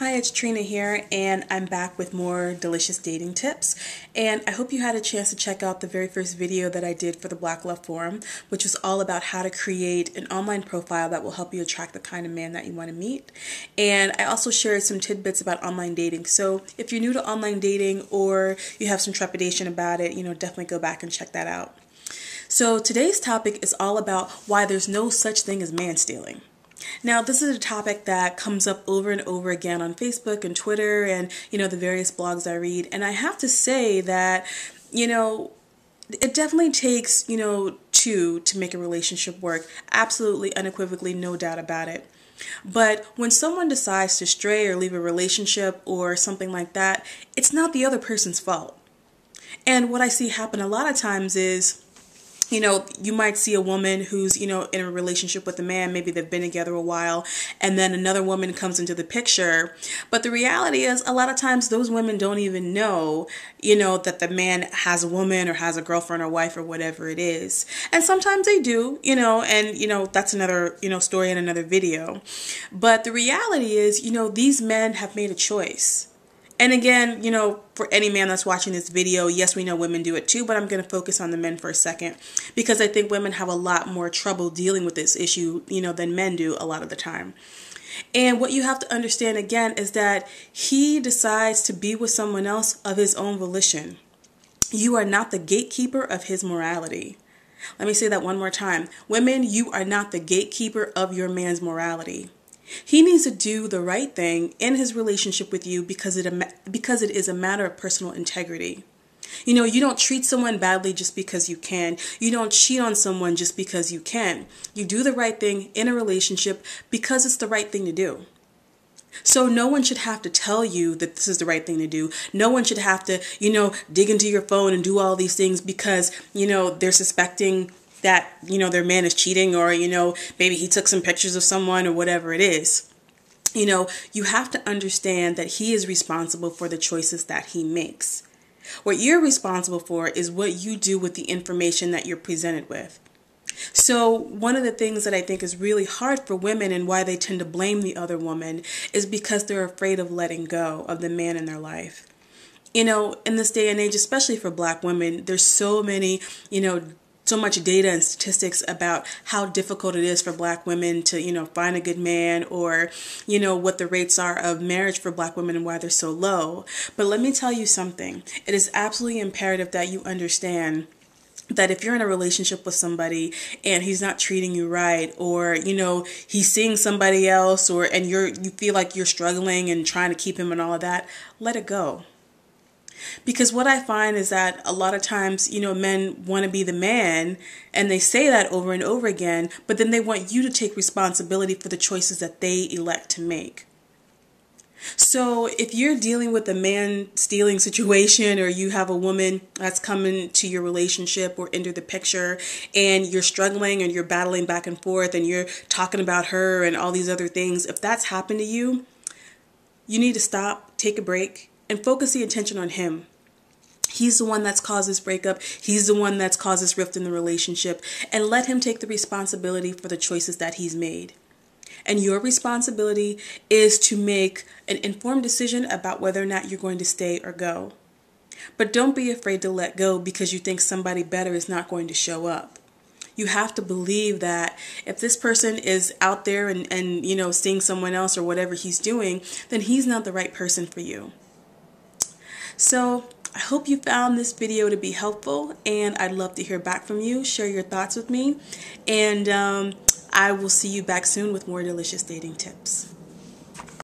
Hi, it's Trina here, and I'm back with more delicious dating tips. And I hope you had a chance to check out the very first video that I did for the Black Love Forum, which was all about how to create an online profile that will help you attract the kind of man that you want to meet. And I also shared some tidbits about online dating. So if you're new to online dating or you have some trepidation about it, definitely go back and check that out. So today's topic is all about why there's no such thing as man stealing. Now, this is a topic that comes up over and over again on Facebook and Twitter and, the various blogs I read. And I have to say that, it definitely takes, two to make a relationship work. Absolutely, unequivocally, no doubt about it. But when someone decides to stray or leave a relationship or something like that, it's not the other person's fault. And what I see happen a lot of times is, you might see a woman who's, in a relationship with a man, maybe they've been together a while, and then another woman comes into the picture. But the reality is a lot of times those women don't even know, that the man has a woman or has a girlfriend or wife or whatever it is. And sometimes they do, and, that's another, story in another video. But the reality is, these men have made a choice. And again, for any man that's watching this video, yes, we know women do it too, but I'm going to focus on the men for a second because I think women have a lot more trouble dealing with this issue, than men do a lot of the time. And what you have to understand again is that he decides to be with someone else of his own volition. You are not the gatekeeper of his morality. Let me say that one more time. Women, you are not the gatekeeper of your man's morality. He needs to do the right thing in his relationship with you because it is a matter of personal integrity. You don't treat someone badly just because you can. You don't cheat on someone just because you can. You do the right thing in a relationship because it's the right thing to do. So no one should have to tell you that this is the right thing to do. No one should have to, dig into your phone and do all these things because, they're suspecting that, their man is cheating or, maybe he took some pictures of someone or whatever it is. You have to understand that he is responsible for the choices that he makes. What you're responsible for is what you do with the information that you're presented with. So one of the things that I think is really hard for women and why they tend to blame the other woman is because they're afraid of letting go of the man in their life. In this day and age, especially for Black women, there's so many, so much data and statistics about how difficult it is for Black women to, find a good man or, what the rates are of marriage for Black women and why they're so low. But let me tell you something. It is absolutely imperative that you understand that if you're in a relationship with somebody and he's not treating you right or, he's seeing somebody else and you feel like you're struggling and trying to keep him and all of that, let it go. Because what I find is that a lot of times, men want to be the man and they say that over and over again, but then they want you to take responsibility for the choices that they elect to make. So if you're dealing with a man stealing situation or you have a woman that's coming to your relationship or into the picture and you're struggling and you're battling back and forth and you're talking about her and all these other things, if that's happened to you, you need to stop, take a break, and focus the attention on him. He's the one that's caused this breakup. He's the one that's caused this rift in the relationship. And let him take the responsibility for the choices that he's made. And your responsibility is to make an informed decision about whether or not you're going to stay or go. But don't be afraid to let go because you think somebody better is not going to show up. You have to believe that if this person is out there and seeing someone else or whatever he's doing, then he's not the right person for you. So I hope you found this video to be helpful and I'd love to hear back from you. Share your thoughts with me and I will see you back soon with more delicious dating tips.